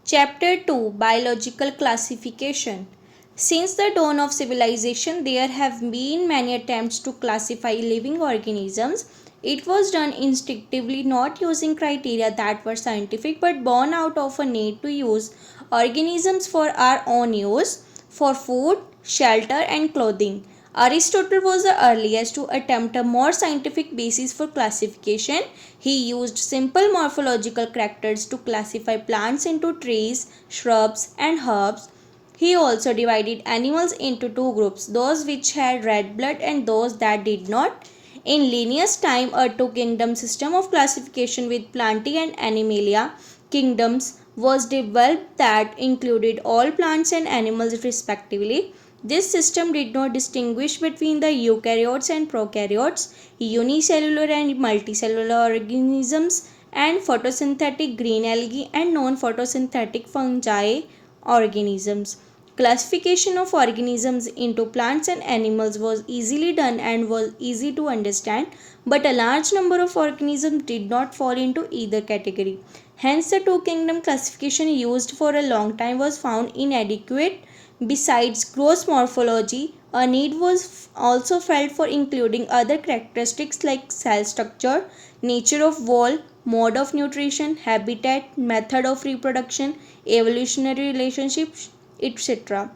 Chapter 2, Biological Classification. Since the dawn of civilization, there have been many attempts to classify living organisms. It was done instinctively, not using criteria that were scientific but born out of a need to use organisms for our own use, for food, shelter, and clothing. Aristotle was the earliest to attempt a more scientific basis for classification. He used simple morphological characters to classify plants into trees, shrubs, and herbs. He also divided animals into two groups, those which had red blood and those that did not. In Linnaeus' time, a two-kingdom system of classification with Plantae and Animalia kingdoms was developed that included all plants and animals respectively. This system did not distinguish between the eukaryotes and prokaryotes, unicellular and multicellular organisms, and photosynthetic green algae and non-photosynthetic fungi organisms. Classification of organisms into plants and animals was easily done and was easy to understand, but a large number of organisms did not fall into either category. Hence, the two kingdom classification used for a long time was found inadequate. Besides gross morphology, a need was also felt for including other characteristics like cell structure, nature of wall, mode of nutrition, habitat, method of reproduction, evolutionary relationships, etc.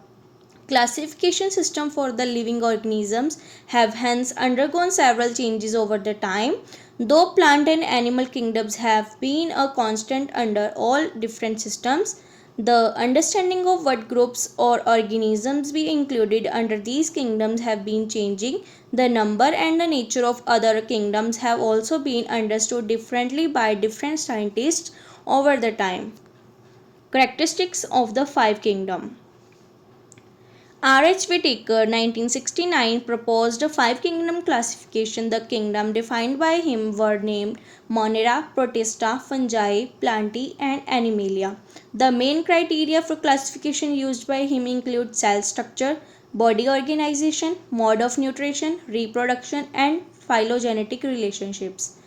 Classification system for the living organisms have hence undergone several changes over the time. Though plant and animal kingdoms have been a constant under all different systems, the understanding of what groups or organisms be included under these kingdoms have been changing. The number and the nature of other kingdoms have also been understood differently by different scientists over the time. Characteristics of the five kingdoms. R. H. Whitaker 1969 proposed a five-kingdom classification. The kingdom defined by him were named Monera, Protista, Fungi, Plantae, and Animalia. The main criteria for classification used by him include cell structure, body organization, mode of nutrition, reproduction, and phylogenetic relationships.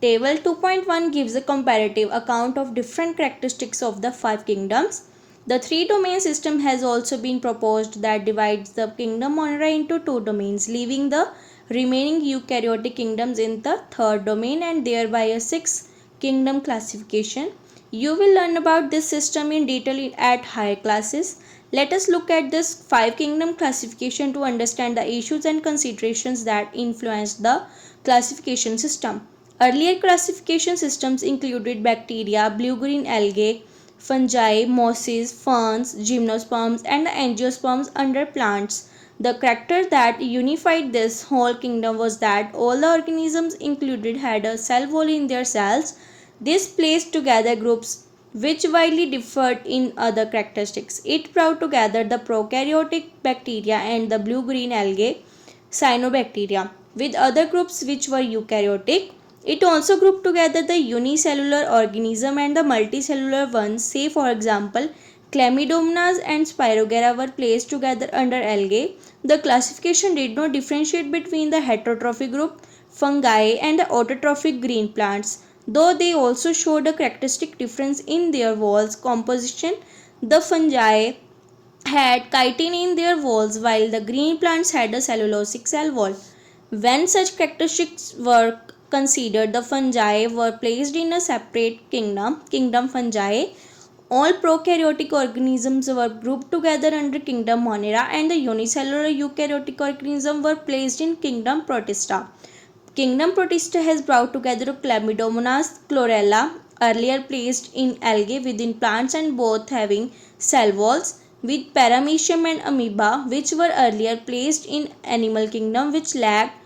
Table 2.1 gives a comparative account of different characteristics of the five kingdoms. The three-domain system has also been proposed that divides the kingdom Monera into two domains, leaving the remaining eukaryotic kingdoms in the third domain and thereby a six-kingdom classification. You will learn about this system in detail at higher classes. Let us look at this five-kingdom classification to understand the issues and considerations that influenced the classification system. Earlier classification systems included bacteria, blue-green algae, fungi, mosses, ferns, gymnosperms, and angiosperms under plants. The character that unified this whole kingdom was that all the organisms included had a cell wall in their cells. This placed together groups which widely differed in other characteristics. It brought together the prokaryotic bacteria and the blue-green algae, cyanobacteria, with other groups which were eukaryotic. It also grouped together the unicellular organism and the multicellular ones. Say for example, Chlamydomonas and Spirogyra were placed together under algae. The classification did not differentiate between the heterotrophic group, fungi, and the autotrophic green plants. Though they also showed a characteristic difference in their walls composition, the fungi had chitin in their walls while the green plants had a cellulosic cell wall. When such characteristics were considered, the fungi were placed in a separate kingdom fungi. All prokaryotic organisms were grouped together under kingdom Monera and the unicellular eukaryotic organisms were placed in kingdom Protista. Kingdom Protista has brought together Chlamydomonas, chlorella, earlier placed in algae within plants and both having cell walls, with Paramecium and amoeba, which were earlier placed in animal kingdom which lacked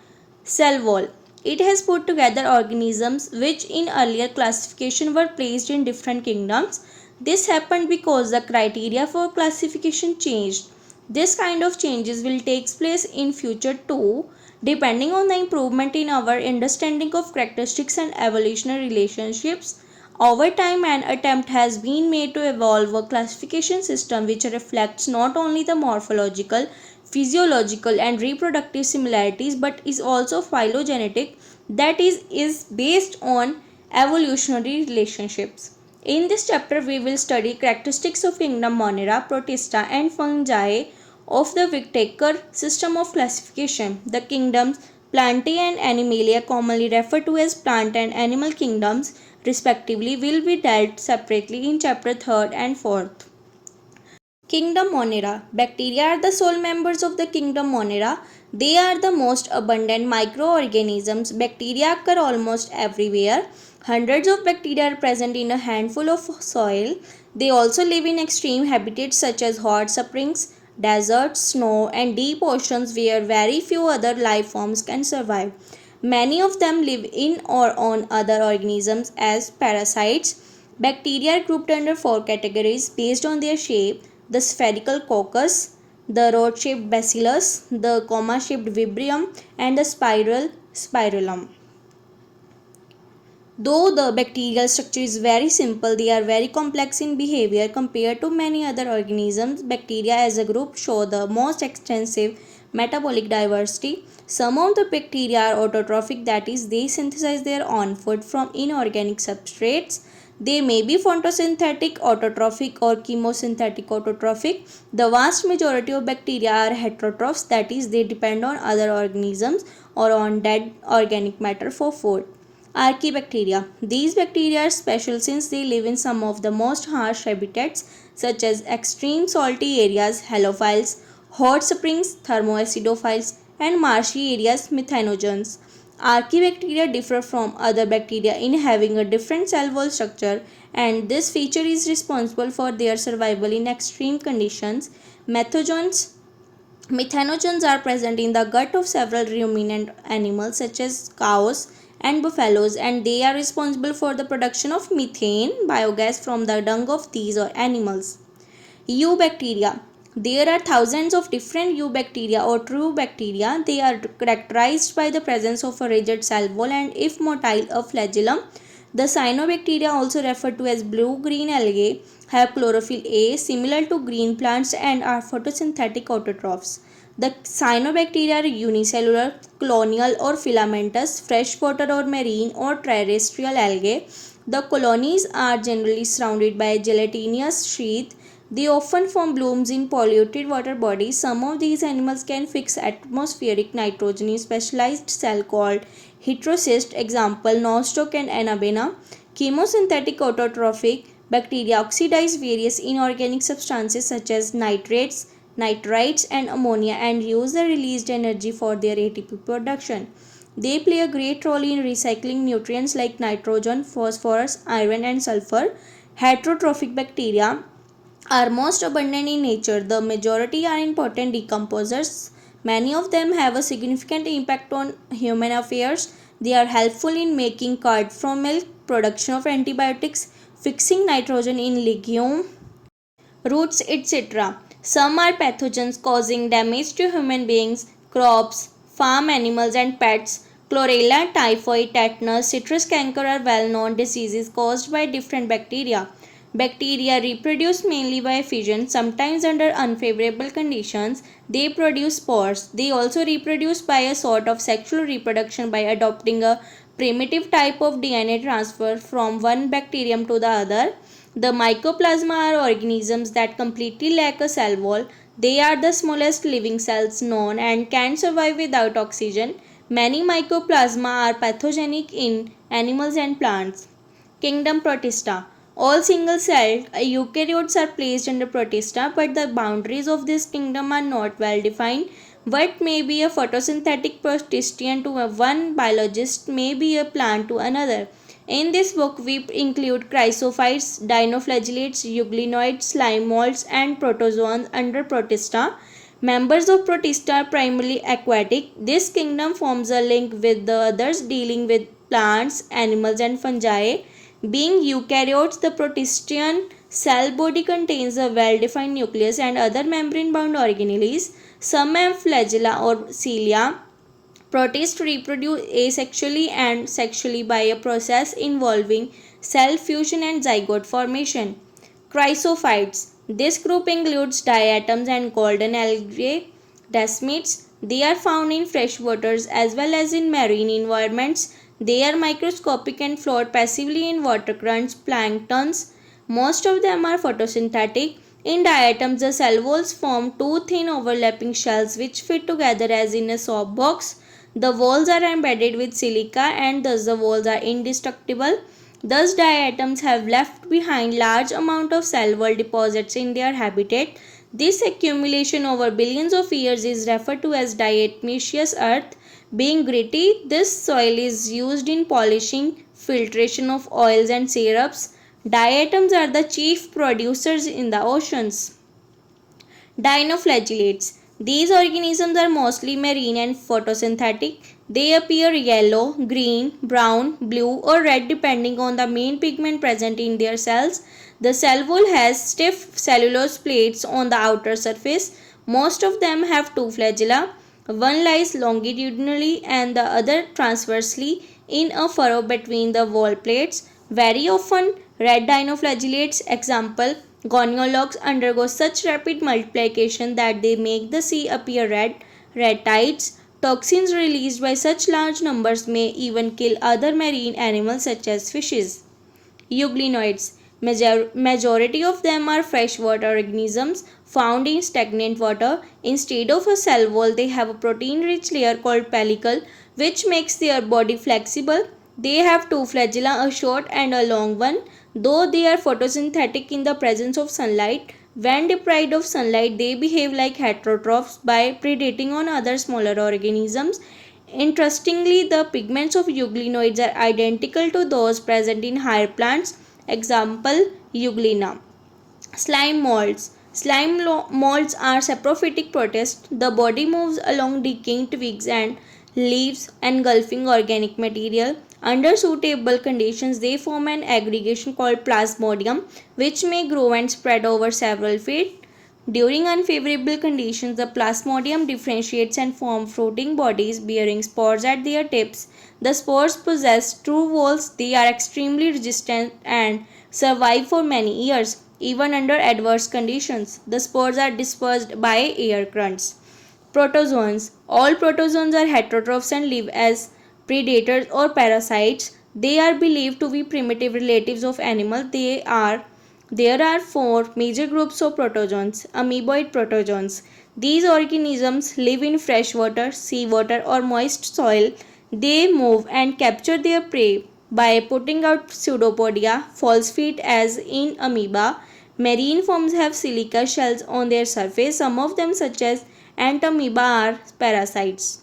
cell wall. It has put together organisms which in earlier classification were placed in different kingdoms. This happened because the criteria for classification changed. This kind of changes will take place in future too, depending on the improvement in our understanding of characteristics and evolutionary relationships. Over time, an attempt has been made to evolve a classification system which reflects not only the morphological, physiological, and reproductive similarities but is also phylogenetic, that is based on evolutionary relationships. In this chapter, we will study characteristics of kingdom Monera, Protista and fungi of the Whittaker system of classification. The kingdoms Plantae and Animalia, commonly referred to as plant and animal kingdoms respectively, will be dealt separately in chapter 3rd and 4th. Kingdom Monera. Bacteria are the sole members of the kingdom Monera. They are the most abundant microorganisms. Bacteria occur almost everywhere. Hundreds of bacteria are present in a handful of soil. They also live in extreme habitats such as hot springs, deserts, snow, and deep oceans where very few other life forms can survive. Many of them live in or on other organisms as parasites. Bacteria are grouped under four categories based on their shape: the spherical coccus, the rod-shaped bacillus, the comma-shaped vibrio, and the spiral spirillum. Though the bacterial structure is very simple, they are very complex in behavior compared to many other organisms. Bacteria as a group show the most extensive metabolic diversity. Some of the bacteria are autotrophic, that is, they synthesize their own food from inorganic substrates. They may be photosynthetic autotrophic or chemosynthetic autotrophic. The vast majority of bacteria are heterotrophs, that is, they depend on other organisms or on dead organic matter for food. Archaebacteria. These bacteria are special since they live in some of the most harsh habitats such as extreme salty areas, halophiles, hot springs, thermoacidophiles, and marshy areas, methanogens. Archaebacteria differ from other bacteria in having a different cell wall structure, and this feature is responsible for their survival in extreme conditions. Methanogens are present in the gut of several ruminant animals such as cows and buffaloes, and they are responsible for the production of methane biogas from the dung of these animals. Eubacteria. There are thousands of different eubacteria or true bacteria. They are characterized by the presence of a rigid cell wall and, if motile, a flagellum. The cyanobacteria, also referred to as blue-green algae, have chlorophyll A similar to green plants and are photosynthetic autotrophs. The cyanobacteria are unicellular, colonial or filamentous, freshwater or marine or terrestrial algae. The colonies are generally surrounded by a gelatinous sheath. They often form blooms in polluted water bodies. Some of these animals can fix atmospheric nitrogen in specialized cell called heterocyst, example nostoc and anabena. Chemosynthetic autotrophic bacteria oxidize various inorganic substances such as nitrates, nitrites and ammonia and use the released energy for their ATP production. They play a great role in recycling nutrients like nitrogen, phosphorus, iron and sulfur. Heterotrophic bacteria are most abundant in nature. The majority are important decomposers. Many of them have a significant impact on human affairs. They are helpful in making curd from milk, production of antibiotics, fixing nitrogen in legume roots, etc. Some are pathogens causing damage to human beings, crops, farm animals and pets. Chlorella, typhoid, tetanus, citrus canker are well-known diseases caused by different bacteria. Bacteria reproduce mainly by fission, sometimes under unfavorable conditions. They produce spores. They also reproduce by a sort of sexual reproduction by adopting a primitive type of DNA transfer from one bacterium to the other. The mycoplasma are organisms that completely lack a cell wall. They are the smallest living cells known and can survive without oxygen. Many mycoplasma are pathogenic in animals and plants. Kingdom Protista. All single-celled eukaryotes are placed under Protista, but the boundaries of this kingdom are not well defined. What may be a photosynthetic protistian to one biologist may be a plant to another. In this book, we include chrysophytes, dinoflagellates, euglenoids, slime molds, and protozoans under Protista. Members of Protista are primarily aquatic. This kingdom forms a link with the others dealing with plants, animals, and fungi. Being eukaryotes, the protistian cell body contains a well-defined nucleus and other membrane-bound organelles. Some have flagella or cilia. Protists reproduce asexually and sexually by a process involving cell fusion and zygote formation. Chrysophytes. This group includes diatoms and golden algae desmids. They are found in fresh waters as well as in marine environments. They are microscopic and float passively in water currents. Planktons Most of them are photosynthetic. In diatoms, the cell walls form two thin overlapping shells which fit together as in a soap box. The walls are embedded with silica and thus the walls are indestructible. Thus, diatoms have left behind large amount of cell wall deposits in their habitat. This accumulation over billions of years is referred to as diatomaceous earth. Being gritty, this soil is used in polishing, filtration of oils and syrups. Diatoms are the chief producers in the oceans. Dinoflagellates. These organisms are mostly marine and photosynthetic. They appear yellow, green, brown, blue or red depending on the main pigment present in their cells. The cell wall has stiff cellulose plates on the outer surface. Most of them have two flagella. One lies longitudinally and the other transversely in a furrow between the wall plates. Very often, red dinoflagellates, example, goniologs, undergo such rapid multiplication that they make the sea appear red. Red tides. Toxins released by such large numbers may even kill other marine animals such as fishes. Euglenoids. Majority of them are freshwater organisms found in stagnant water. Instead of a cell wall, they have a protein-rich layer called pellicle, which makes their body flexible. They have two flagella, a short and a long one. Though they are photosynthetic in the presence of sunlight, when deprived of sunlight, they behave like heterotrophs by predating on other smaller organisms. Interestingly, the pigments of euglenoids are identical to those present in higher plants. Example, Euglena. Slime molds. Molds are saprophytic protists. The body moves along decaying twigs and leaves, engulfing organic material. Under suitable conditions, they form an aggregation called plasmodium, which may grow and spread over several feet. During unfavorable conditions, the plasmodium differentiates and forms fruiting bodies bearing spores at their tips. The spores possess true walls. They are extremely resistant and survive for many years, even under adverse conditions. The spores are dispersed by air currents. Protozoans. All protozoans are heterotrophs and live as predators or parasites. They are believed to be primitive relatives of animals. There are four major groups of protozoans. Amoeboid protozoans. These organisms live in freshwater, seawater or moist soil. They move and capture their prey by putting out pseudopodia, false feet as in amoeba. Marine forms have silica shells on their surface. Some of them such as ant-amoeba are parasites.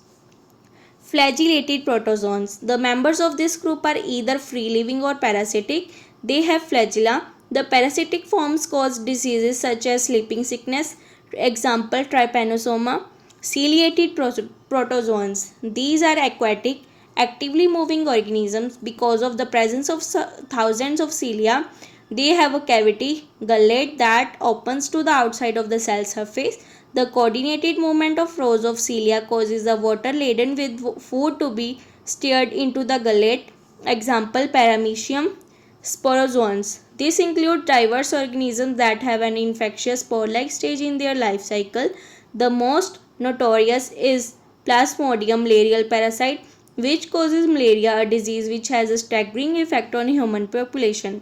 Flagellated protozoans. The members of this group are either free-living or parasitic. They have flagella. The parasitic forms cause diseases such as sleeping sickness. Example, trypanosoma. Ciliated protozoans. These are aquatic, actively moving organisms. Because of the presence of thousands of cilia, they have a cavity, gullet, that opens to the outside of the cell surface. The coordinated movement of rows of cilia causes the water laden with food to be stirred into the gullet. Example, paramecium. Sporozoans. These include diverse organisms that have an infectious spore-like stage in their life cycle. The most notorious is Plasmodium malarial parasite, which causes malaria, a disease which has a staggering effect on human population.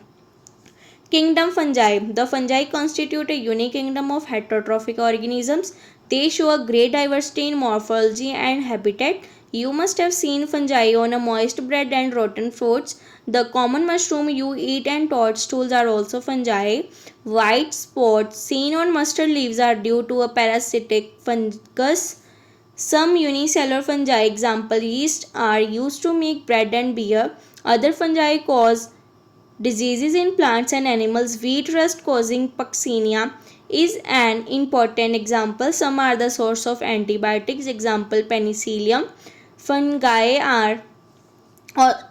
Kingdom fungi. The fungi constitute a unique kingdom of heterotrophic organisms. They show a great diversity in morphology and habitat. You must have seen fungi on a moist bread and rotten fruits. The common mushroom you eat and toadstools are also fungi. White spots seen on mustard leaves are due to a parasitic fungus. Some unicellular fungi, example yeast, are used to make bread and beer. Other fungi cause diseases in plants and animals. Wheat rust causing Puccinia is an important example. Some are the source of antibiotics, example penicillium. Fungi are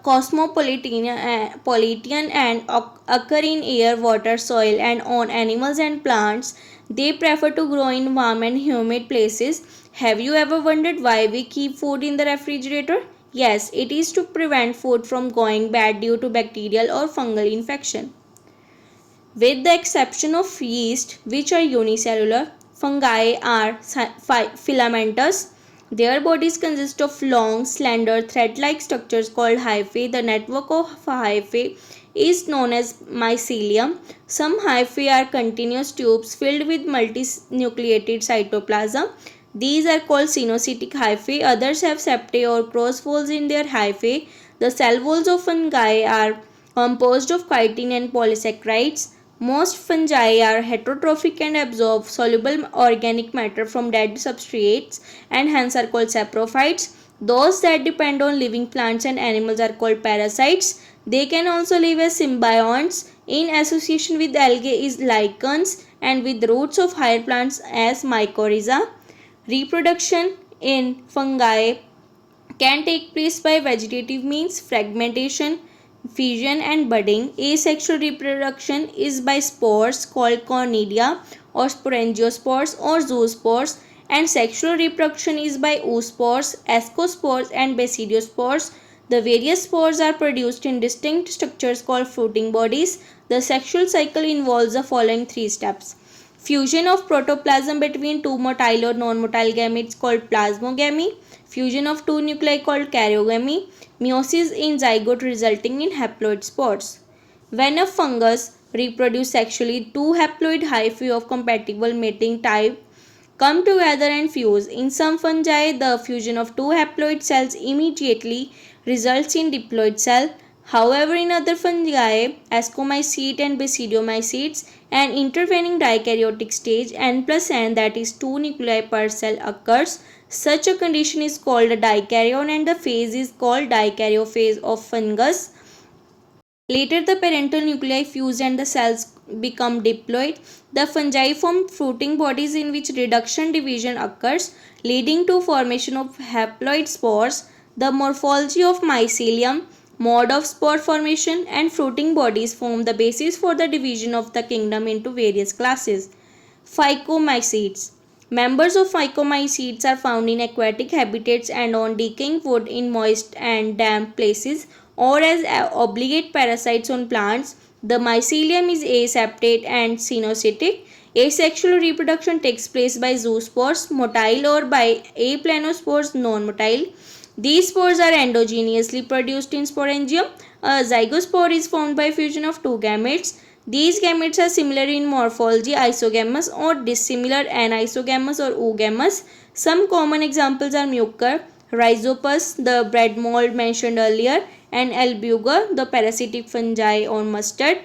cosmopolitan and occur in air, water, soil and on animals and plants. They prefer to grow in warm and humid places. Have you ever wondered why we keep food in the refrigerator? Yes, it is to prevent food from going bad due to bacterial or fungal infection. With the exception of yeast, which are unicellular, fungi are filamentous. Their bodies consist of long, slender, thread-like structures called hyphae. The network of hyphae is known as mycelium. Some hyphae are continuous tubes filled with multinucleated cytoplasm. These are called cenocytic hyphae. Others have septae or cross walls in their hyphae. The cell walls of fungi are composed of chitin and polysaccharides. Most fungi are heterotrophic and absorb soluble organic matter from dead substrates and hence are called saprophytes. Those that depend on living plants and animals are called parasites. They can also live as symbionts in association with algae is lichens and with roots of higher plants as mycorrhiza. Reproduction in fungi can take place by vegetative means, fragmentation, fission and budding. Asexual reproduction is by spores called cornidia or sporangiospores or zoospores, and sexual reproduction is by oospores, ascospores and basidiospores. The various spores are produced in distinct structures called fruiting bodies. The sexual cycle involves the following three steps. Fusion of protoplasm between two motile or non-motile gametes called plasmogamy. Fusion of two nuclei called karyogamy. Meiosis in zygote resulting in haploid spores. When a fungus reproduces sexually, two haploid hyphae of compatible mating type come together and fuse. In some fungi, the fusion of two haploid cells immediately results in diploid cell. However, in other fungi, ascomycete and basidiomycetes, an intervening dikaryotic stage n plus n, that is 2 nuclei per cell, occurs. Such a condition is called a dikaryon and the phase is called dikaryophase of fungus. Later, the parental nuclei fuse and the cells become diploid. The fungi form fruiting bodies in which reduction division occurs, leading to formation of haploid spores. The morphology of mycelium, mode of spore formation, and fruiting bodies form the basis for the division of the kingdom into various classes. Phycomycetes. Members of phycomycetes are found in aquatic habitats and on decaying wood in moist and damp places, or as obligate parasites on plants. The mycelium is aseptate and cenocytic. Asexual reproduction takes place by zoospores, motile, or by aplanospores, non-motile. These spores are endogenously produced in sporangium. A zygospore is formed by fusion of two gametes. These gametes are similar in morphology, isogamous or dissimilar, anisogamous or oogamous. Some common examples are mucor, rhizopus, the bread mold mentioned earlier, and albuga, the parasitic fungi on mustard.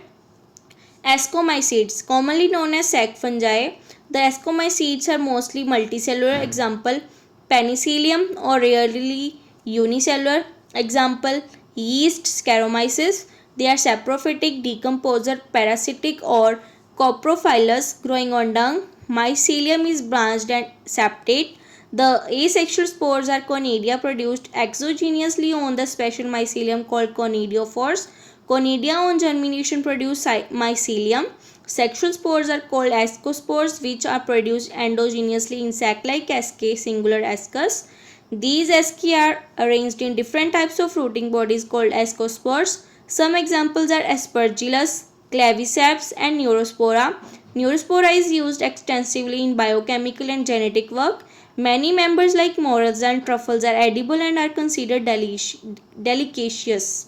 Ascomycetes, commonly known as sac fungi. The ascomycetes are mostly multicellular. Example, penicillium, or rarely unicellular. Example, yeast, Saccharomyces. They are saprophytic, decomposer, parasitic or coprophilous, growing on dung. Mycelium is branched and septate. The asexual spores are conidia produced exogenously on the special mycelium called conidiophores. Conidia on germination produce mycelium. Sexual spores are called ascospores, which are produced endogenously in sac-like ascae, singular ascus. These ascae are arranged in different types of fruiting bodies called ascospores. Some examples are aspergillus, claviceps, and neurospora. Neurospora is used extensively in biochemical and genetic work. Many members like morels and truffles are edible and are considered delicacious.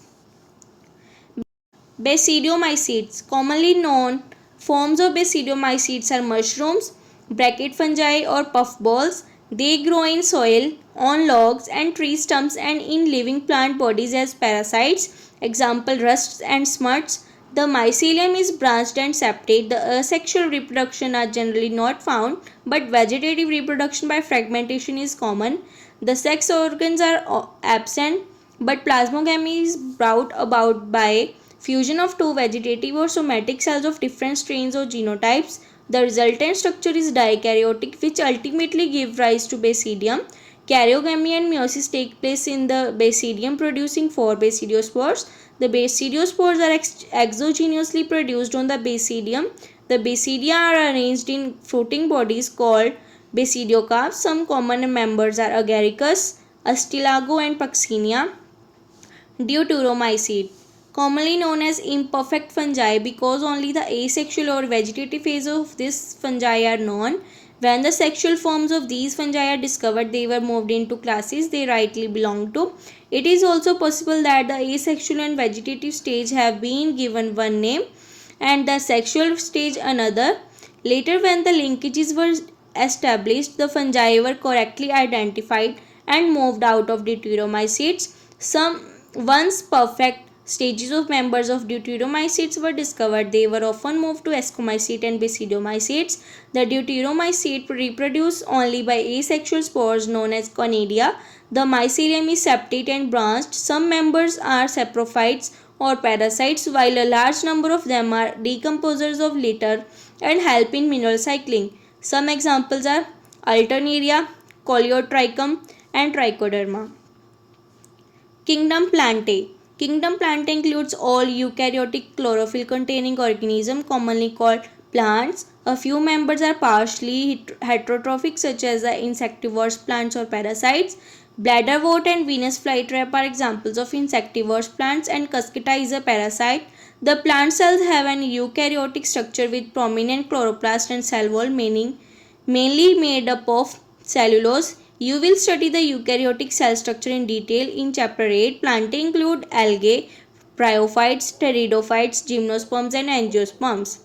Basidiomycetes. Commonly known forms of basidiomycetes are mushrooms, bracket fungi or puffballs. They grow in soil, on logs and tree stumps and in living plant bodies as parasites. Example, rusts and smuts. The mycelium is branched and septate. The asexual reproduction are generally not found, but vegetative reproduction by fragmentation is common. The sex organs are absent, but plasmogamy is brought about by fusion of two vegetative or somatic cells of different strains or genotypes. The resultant structure is dikaryotic, which ultimately give rise to basidium. Karyogamy and meiosis take place in the basidium, producing 4 basidiospores. The basidiospores are exogenously produced on the basidium. The basidia are arranged in fruiting bodies called basidiocarps. Some common members are agaricus, astilago, and puccinia. Deuteromycete, commonly known as imperfect fungi because only the asexual or vegetative phase of this fungi are known. When the sexual forms of these fungi are discovered, they were moved into classes they rightly belong to. It is also possible that the asexual and vegetative stage have been given one name and the sexual stage another. Later, when the linkages were established, the fungi were correctly identified and moved out of deuteromycetes. Some once perfect stages of members of deuteromycetes were discovered. They were often moved to ascomycete and basidiomycetes. The deuteromycete reproduce only by asexual spores known as conidia. The mycelium is septate and branched. Some members are saprophytes or parasites, while a large number of them are decomposers of litter and help in mineral cycling. Some examples are Alternaria, Coleotrichum, and Trichoderma. Kingdom Plantae. Kingdom Plantae includes all eukaryotic chlorophyll containing organisms commonly called plants. A few members are partially heterotrophic such as the insectivorous plants or parasites. Bladderwort and Venus flytrap are examples of insectivorous plants and Cuscuta is a parasite. The plant cells have an eukaryotic structure with prominent chloroplast and cell wall, meaning mainly made up of cellulose. You will study the eukaryotic cell structure in detail in chapter 8. Plantae include algae, bryophytes, pteridophytes, gymnosperms and angiosperms.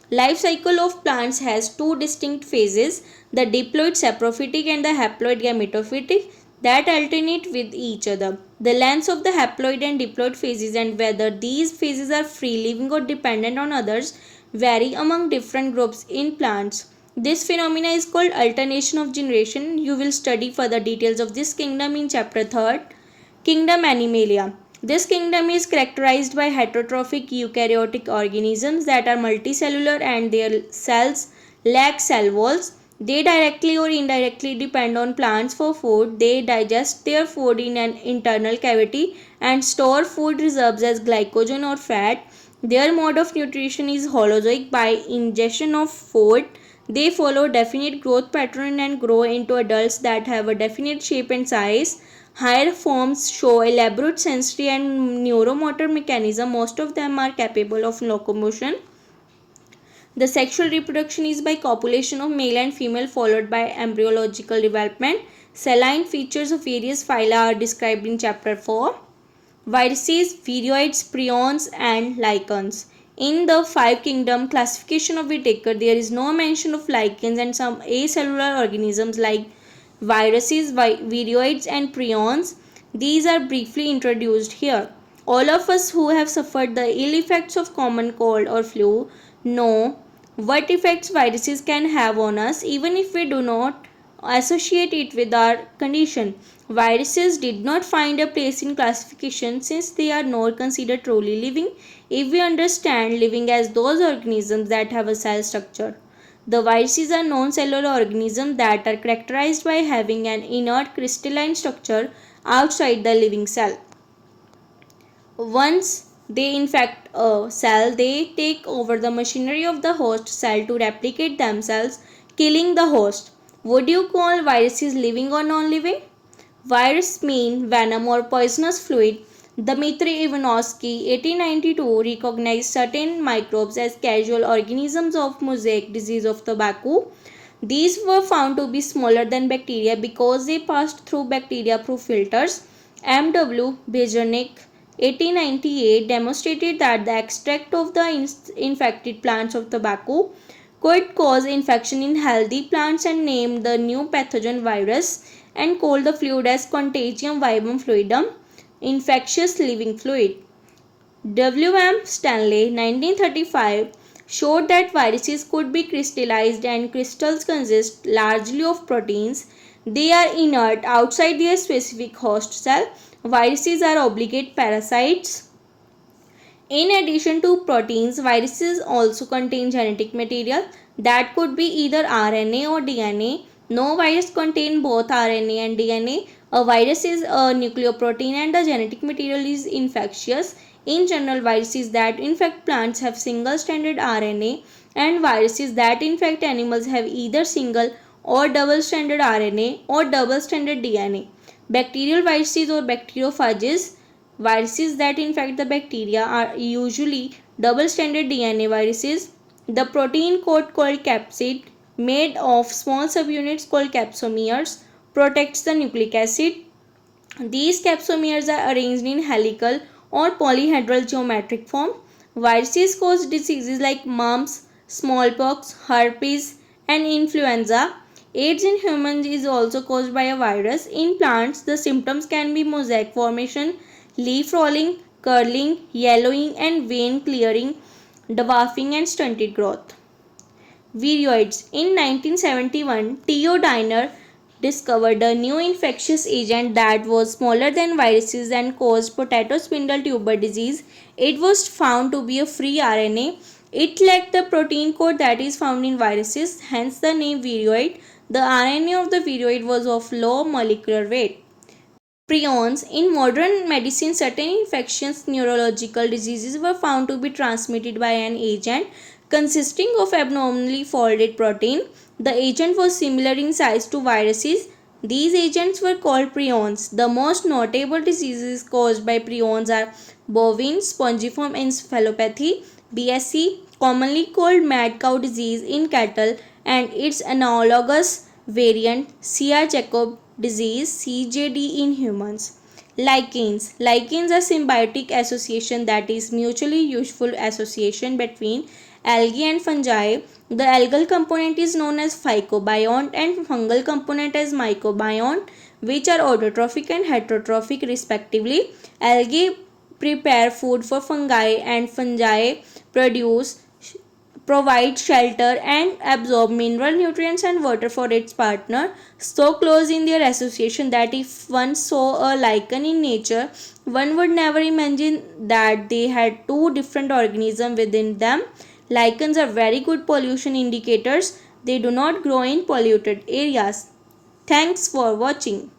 Life cycle of plants has two distinct phases, the diploid saprophytic and the haploid gametophytic, that alternate with each other. The lengths of the haploid and diploid phases and whether these phases are free living or dependent on others vary among different groups in plants. This phenomena is called alternation of generation. You will study further details of this kingdom in chapter 3. Kingdom Animalia. This kingdom is characterized by heterotrophic eukaryotic organisms that are multicellular and their cells lack cell walls. They directly or indirectly depend on plants for food. They digest their food in an internal cavity and store food reserves as glycogen or fat. Their mode of nutrition is holozoic by ingestion of food. They follow definite growth pattern and grow into adults that have a definite shape and size. Higher forms show elaborate sensory and neuromotor mechanism. Most of them are capable of locomotion. The sexual reproduction is by copulation of male and female followed by embryological development. Saline features of various phyla are described in chapter 4. Viruses, viroids, prions and lichens. In the five kingdom classification of Whitaker, there is no mention of lichens and some acellular organisms like viruses, viroids and prions. These are briefly introduced here. All of us who have suffered the ill effects of common cold or flu know what effects viruses can have on us even if we do not associate it with our condition. Viruses did not find a place in classification since they are not considered truly living if we understand living as those organisms that have a cell structure. The viruses are non-cellular organisms that are characterized by having an inert crystalline structure outside the living cell. Once they infect a cell, they take over the machinery of the host cell to replicate themselves, killing the host. Would you call viruses living or non-living? Virus mean venom or poisonous fluid. Dmitry Ivanovsky, 1892, recognized certain microbes as casual organisms of mosaic disease of tobacco. These were found to be smaller than bacteria because they passed through bacteria-proof filters. M.W. Bejernik, 1898, demonstrated that the extract of the infected plants of tobacco could cause infection in healthy plants and named the new pathogen virus and called the fluid as Contagium vivum fluidum, infectious living fluid. W.M. Stanley, 1935, showed that viruses could be crystallized and crystals consist largely of proteins. They are inert outside their specific host cell. Viruses are obligate parasites. In addition to proteins, viruses also contain genetic material that could be either RNA or DNA. No virus contains both RNA and DNA. A virus is a nucleoprotein and the genetic material is infectious. In general, viruses that infect plants have single-stranded RNA and viruses that infect animals have either single or double-stranded RNA or double-stranded DNA. Bacterial viruses or bacteriophages, viruses that infect the bacteria, are usually double-stranded DNA viruses. The protein coat called capsid made of small subunits called capsomeres, protects the nucleic acid. These capsomeres are arranged in helical or polyhedral geometric form. Viruses cause diseases like mumps, smallpox, herpes, and influenza. AIDS in humans is also caused by a virus. In plants, the symptoms can be mosaic formation, leaf rolling, curling, yellowing, and vein clearing, dwarfing, and stunted growth. Viroids. In 1971, Theo Diner discovered a new infectious agent that was smaller than viruses and caused potato spindle tuber disease. It was found to be a free RNA. It lacked the protein code that is found in viruses, hence the name viroid. The RNA of the viroid was of low molecular weight. Prions. In modern medicine, certain infectious neurological diseases were found to be transmitted by an agent consisting of abnormally folded protein. The agent was similar in size to viruses. These agents were called prions. The most notable diseases caused by prions are bovine spongiform encephalopathy (BSE), commonly called mad cow disease in cattle, and its analogous variant Chia-Jacob disease (CJD) in humans. Lichens. Lichens are symbiotic association, that is mutually useful association between algae and fungi. The algal component is known as phycobiont and fungal component as mycobiont, which are autotrophic and heterotrophic respectively. Algae prepare food for fungi and fungi produce provide shelter and absorb mineral nutrients and water for its partner, so close in their association that if one saw a lichen in nature, one would never imagine that they had two different organisms within them. Lichens are very good pollution indicators. They do not grow in polluted areas. Thanks for watching.